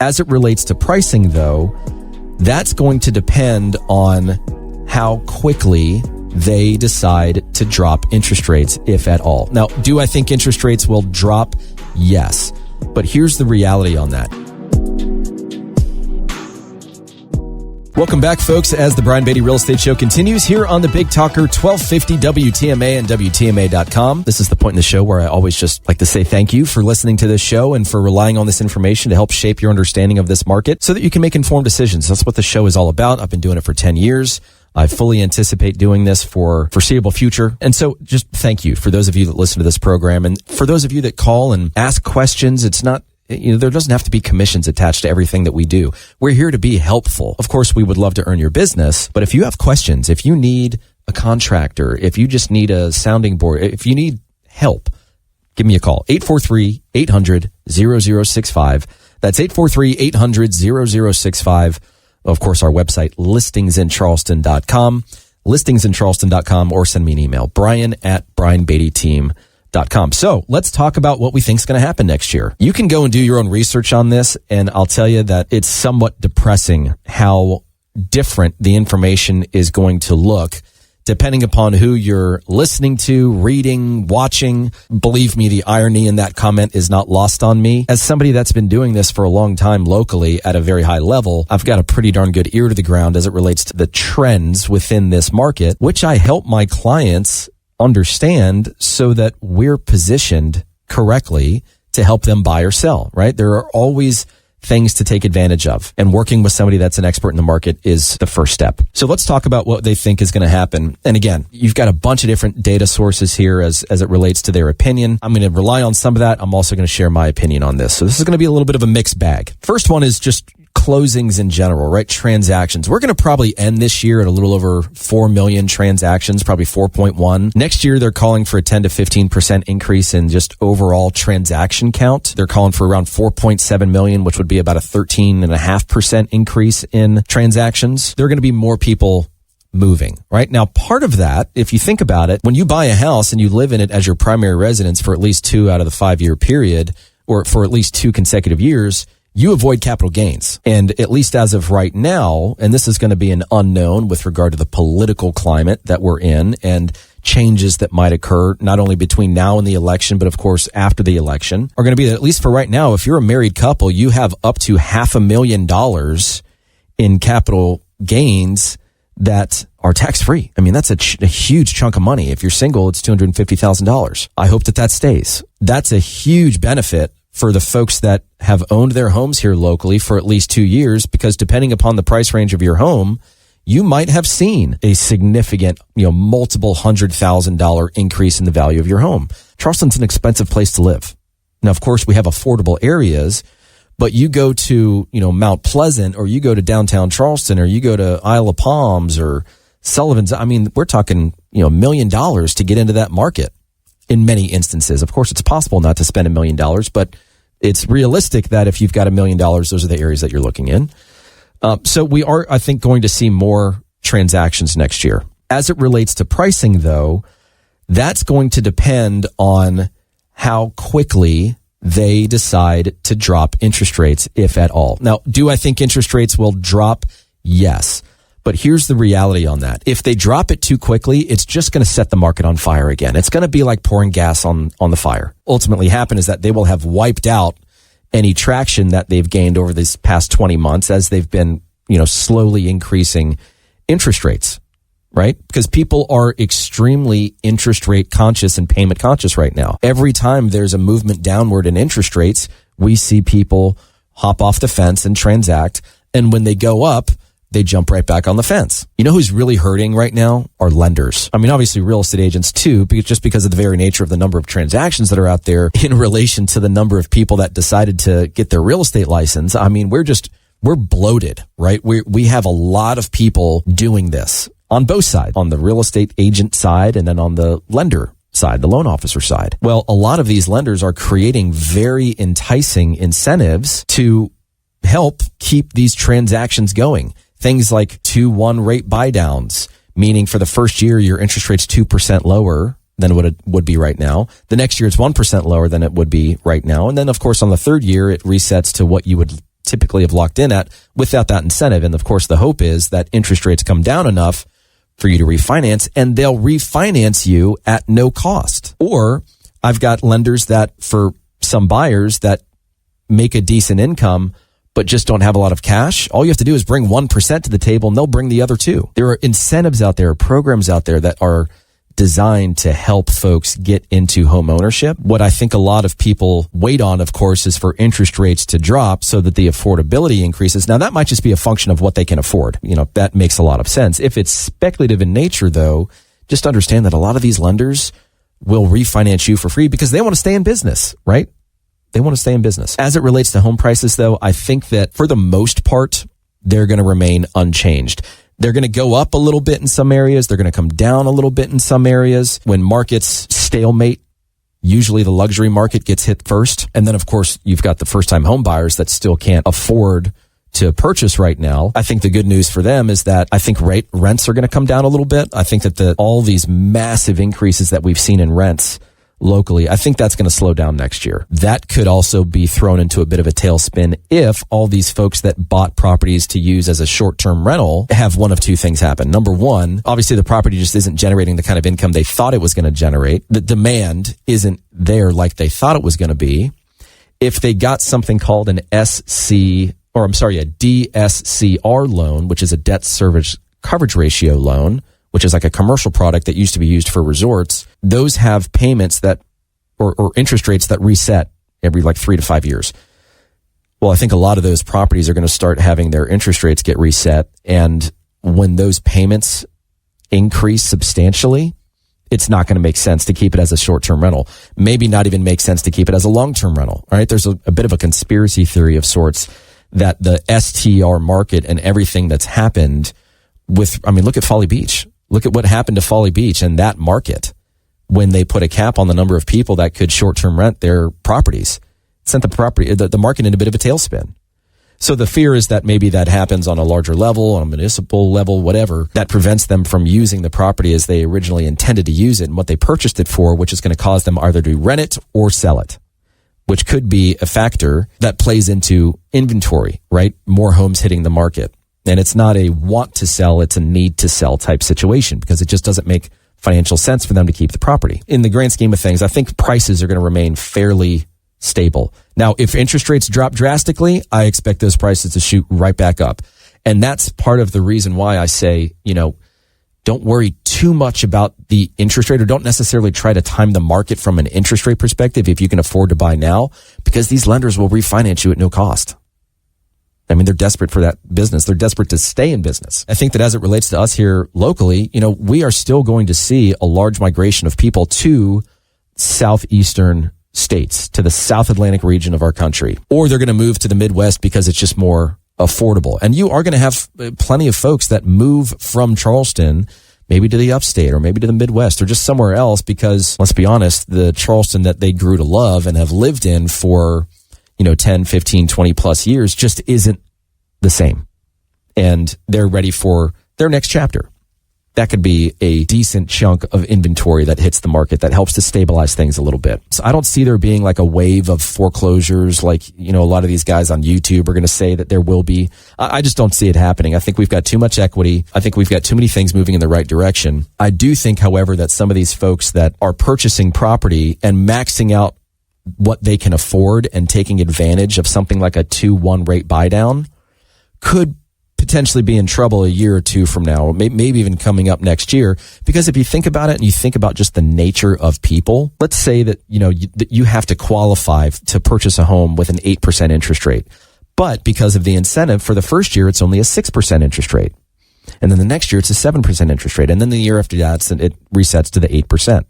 As it relates to pricing, though, that's going to depend on how quickly they decide to drop interest rates, if at all. Now, do I think interest rates will drop? Yes. But here's the reality on that. Welcome back, folks, as the Brian Beatty Real Estate Show continues here on the Big Talker 1250 WTMA and WTMA.com. This is the point in the show where I always just like to say thank you for listening to this show and for relying on this information to help shape your understanding of this market so that you can make informed decisions. That's what the show is all about. I've been doing it for 10 years. I fully anticipate doing this for foreseeable future. And so just thank you for those of you that listen to this program. And for those of you that call and ask questions, it's not, there doesn't have to be commissions attached to everything that we do. We're here to be helpful. Of course, we would love to earn your business, but if you have questions, if you need a contractor, if you just need a sounding board, if you need help, give me a call. 843-800-0065. That's 843-800-0065. Of course, our website, listingsincharleston.com, listingsincharleston.com, or send me an email, brian@brianbeattyteam.com. So let's talk about what we think is going to happen next year. You can go and do your own research on this, and I'll tell you that it's somewhat depressing how different the information is going to look depending upon who you're listening to, reading, watching. Believe me, the irony in that comment is not lost on me. As somebody that's been doing this for a long time locally at a very high level, I've got a pretty darn good ear to the ground as it relates to the trends within this market, which I help my clients understand so that we're positioned correctly to help them buy or sell, right? There are always things to take advantage of, and working with somebody that's an expert in the market is the first step. So let's talk about what they think is going to happen. And again, you've got a bunch of different data sources here as it relates to their opinion. I'm going to rely on some of that. I'm also going to share my opinion on this. So this is going to be a little bit of a mixed bag. First one is just closings in general, right? Transactions. We're going to probably end this year at a little over 4 million transactions, probably 4.1. Next year, they're calling for a 10 to 15% increase in just overall transaction count. They're calling for around 4.7 million, which would be about a 13.5% increase in transactions. There are going to be more people moving, right? Now, part of that, if you think about it, when you buy a house and you live in it as your primary residence for at least 2 out of the 5-year period, or for at least 2 consecutive years, you avoid capital gains. And at least as of right now, and this is going to be an unknown with regard to the political climate that we're in and changes that might occur not only between now and the election, but of course after the election, are going to be that at least for right now, if you're a married couple, you have up to $500,000 in capital gains that are tax-free. I mean, that's a huge chunk of money. If you're single, it's $250,000. I hope that stays. That's a huge benefit for the folks that have owned their homes here locally for at least 2 years, because depending upon the price range of your home, you might have seen a significant, multiple $100,000 increase in the value of your home. Charleston's an expensive place to live. Now, of course, we have affordable areas, but you go to, Mount Pleasant, or you go to downtown Charleston, or you go to Isle of Palms or Sullivan's. I mean, we're talking, $1 million to get into that market in many instances. Of course, it's possible not to spend $1 million, but it's realistic that if you've got $1 million, those are the areas that you're looking in. So we are, I think, going to see more transactions next year. As it relates to pricing, though, that's going to depend on how quickly they decide to drop interest rates, if at all. Now, do I think interest rates will drop? Yes. But here's the reality on that. If they drop it too quickly, it's just going to set the market on fire again. It's going to be like pouring gas on the fire. Ultimately happen is that they will have wiped out any traction that they've gained over these past 20 months as they've been, slowly increasing interest rates, right? Because people are extremely interest rate conscious and payment conscious right now. Every time there's a movement downward in interest rates, we see people hop off the fence and transact. And when they go up, they jump right back on the fence. You know who's really hurting right now are lenders. I mean, obviously real estate agents too, just because of the very nature of the number of transactions that are out there in relation to the number of people that decided to get their real estate license. I mean, we're bloated, right? We have a lot of people doing this on both sides, on the real estate agent side and then on the lender side, the loan officer side. Well, a lot of these lenders are creating very enticing incentives to help keep these transactions going. Things like 2-1 rate buy downs, meaning for the first year, your interest rate's 2% lower than what it would be right now. The next year, it's 1% lower than it would be right now. And then, of course, on the third year, it resets to what you would typically have locked in at without that incentive. And of course, the hope is that interest rates come down enough for you to refinance, and they'll refinance you at no cost. Or I've got lenders that for some buyers that make a decent income but just don't have a lot of cash. All you have to do is bring 1% to the table and they'll bring the other 2%. There are incentives out there, programs out there that are designed to help folks get into home ownership. What I think a lot of people wait on, of course, is for interest rates to drop so that the affordability increases. Now, that might just be a function of what they can afford. That makes a lot of sense. If it's speculative in nature, though, just understand that a lot of these lenders will refinance you for free because they want to stay in business, right? They want to stay in business. As it relates to home prices, though, I think that for the most part, they're going to remain unchanged. They're going to go up a little bit in some areas. They're going to come down a little bit in some areas. When markets stalemate, usually the luxury market gets hit first. And then, of course, you've got the first-time home buyers that still can't afford to purchase right now. I think the good news for them is that I think rents are going to come down a little bit. I think that all these massive increases that we've seen in rents locally, I think that's going to slow down next year. That could also be thrown into a bit of a tailspin if all these folks that bought properties to use as a short-term rental have one of two things happen. Number one, obviously the property just isn't generating the kind of income they thought it was going to generate. The demand isn't there like they thought it was going to be. If they got something called a DSCR loan, which is a debt service coverage ratio loan, which is like a commercial product that used to be used for resorts, those have payments that, or interest rates that reset every 3 to 5 years. Well, I think a lot of those properties are going to start having their interest rates get reset. And when those payments increase substantially, it's not going to make sense to keep it as a short-term rental. Maybe not even make sense to keep it as a long-term rental, right? There's a bit of a conspiracy theory of sorts that the STR market and everything that's happened look at Folly Beach. Look at what happened to Folly Beach and that market when they put a cap on the number of people that could short-term rent their properties. It sent the market in a bit of a tailspin. So the fear is that maybe that happens on a larger level, on a municipal level, whatever, that prevents them from using the property as they originally intended to use it and what they purchased it for, which is going to cause them either to rent it or sell it, which could be a factor that plays into inventory, right? More homes hitting the market. And it's not a want to sell, it's a need to sell type situation because it just doesn't make financial sense for them to keep the property. In the grand scheme of things, I think prices are going to remain fairly stable. Now, if interest rates drop drastically, I expect those prices to shoot right back up. And that's part of the reason why I say, don't worry too much about the interest rate, or don't necessarily try to time the market from an interest rate perspective if you can afford to buy now, because these lenders will refinance you at no cost. They're desperate for that business. They're desperate to stay in business. I think that as it relates to us here locally, we are still going to see a large migration of people to southeastern states, to the South Atlantic region of our country, or they're going to move to the Midwest because it's just more affordable. And you are going to have plenty of folks that move from Charleston, maybe to the upstate or maybe to the Midwest or just somewhere else because, let's be honest, the Charleston that they grew to love and have lived in for 10, 15, 20 plus years just isn't the same. And they're ready for their next chapter. That could be a decent chunk of inventory that hits the market that helps to stabilize things a little bit. So I don't see there being like a wave of foreclosures like, a lot of these guys on YouTube are going to say that there will be. I just don't see it happening. I think we've got too much equity. I think we've got too many things moving in the right direction. I do think, however, that some of these folks that are purchasing property and maxing out what they can afford and taking advantage of something like a 2-1 rate buy down could potentially be in trouble a year or two from now, or maybe even coming up next year. Because if you think about it and you think about just the nature of people, let's say that, that you have to qualify to purchase a home with an 8% interest rate. But because of the incentive for the first year, it's only a 6% interest rate. And then the next year, it's a 7% interest rate. And then the year after that, it resets to the 8%.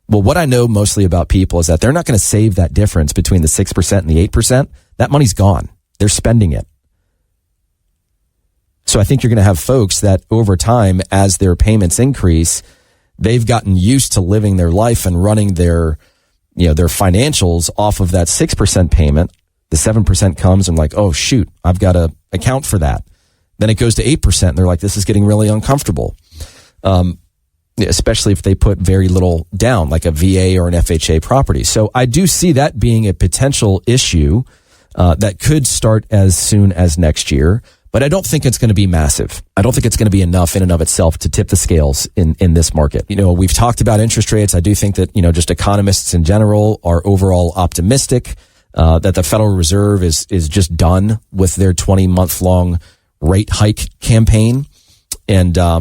Well, what I know mostly about people is that they're not going to save that difference between the 6% and the 8%. That money's gone. They're spending it. So I think you're going to have folks that over time, as their payments increase, they've gotten used to living their life and running their financials off of that 6% payment. The 7% comes and oh, shoot, I've got to account for that. Then it goes to 8%. And they're like, this is getting really uncomfortable. Especially if they put very little down, like a VA or an FHA property. So I do see that being a potential issue that could start as soon as next year. But I don't think it's going to be massive. I don't think it's going to be enough in and of itself to tip the scales in this market. We've talked about interest rates. I do think that, just economists in general are overall optimistic that the Federal Reserve is just done with their 20-month-long rate hike campaign. And, I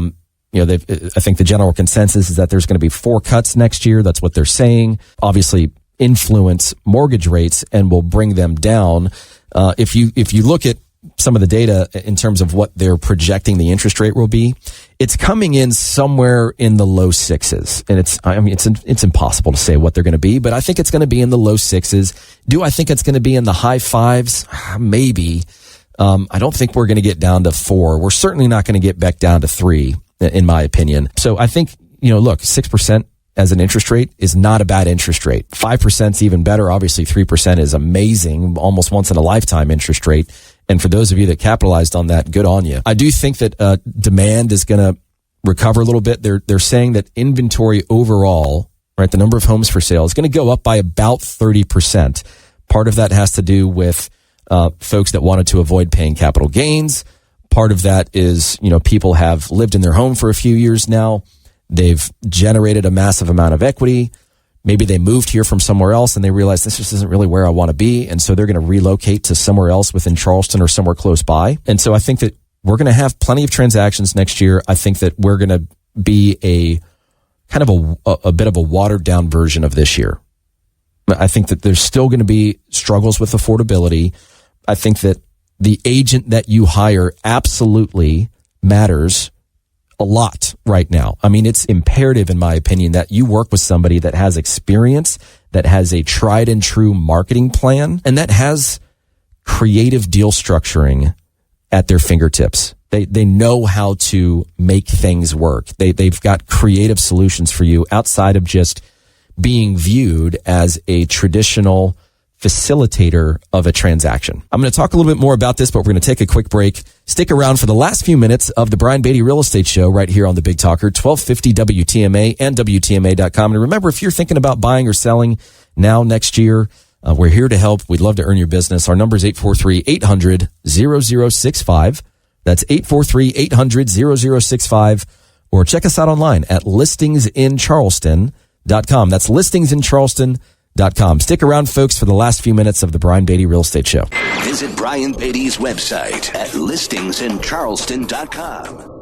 think the general consensus is that there's going to be 4 cuts next year. That's what they're saying. Obviously, influence mortgage rates and will bring them down. If you look at some of the data in terms of what they're projecting the interest rate will be, it's coming in somewhere in the low 6s. And it's impossible to say what they're going to be, but I think it's going to be in the low 6s. Do I think it's going to be in the high 5s? Maybe. I don't think we're going to get down to 4. We're certainly not going to get back down to 3, in my opinion. So I think, look, 6% as an interest rate is not a bad interest rate. 5% is even better. Obviously, 3% is amazing, almost once in a lifetime interest rate. And for those of you that capitalized on that, good on you. I do think that demand is going to recover a little bit. They're saying that inventory overall, right, the number of homes for sale is going to go up by about 30%. Part of that has to do with folks that wanted to avoid paying capital gains. Part of that is, people have lived in their home for a few years now. They've generated a massive amount of equity. Maybe they moved here from somewhere else and they realize this just isn't really where I want to be. And so they're going to relocate to somewhere else within Charleston or somewhere close by. And so I think that we're going to have plenty of transactions next year. I think that we're going to be a kind of a bit of a watered down version of this year. I think that there's still going to be struggles with affordability. I think that the agent that you hire absolutely matters a lot right now. I mean, it's imperative, in my opinion, that you work with somebody that has experience, that has a tried and true marketing plan, and that has creative deal structuring at their fingertips. They know how to make things work. They've got creative solutions for you outside of just being viewed as a traditional facilitator of a transaction. I'm going to talk a little bit more about this, but we're going to take a quick break. Stick around for the last few minutes of the Brian Beatty Real Estate Show right here on the Big Talker, 1250 WTMA and WTMA.com. And remember, if you're thinking about buying or selling now, next year, we're here to help. We'd love to earn your business. Our number is 843-800-0065. That's 843-800-0065. Or check us out online at listingsincharleston.com. That's listingsincharleston.com. Stick around, folks, for the last few minutes of the Brian Beatty Real Estate Show. Visit Brian Beatty's website at listingsincharleston.com.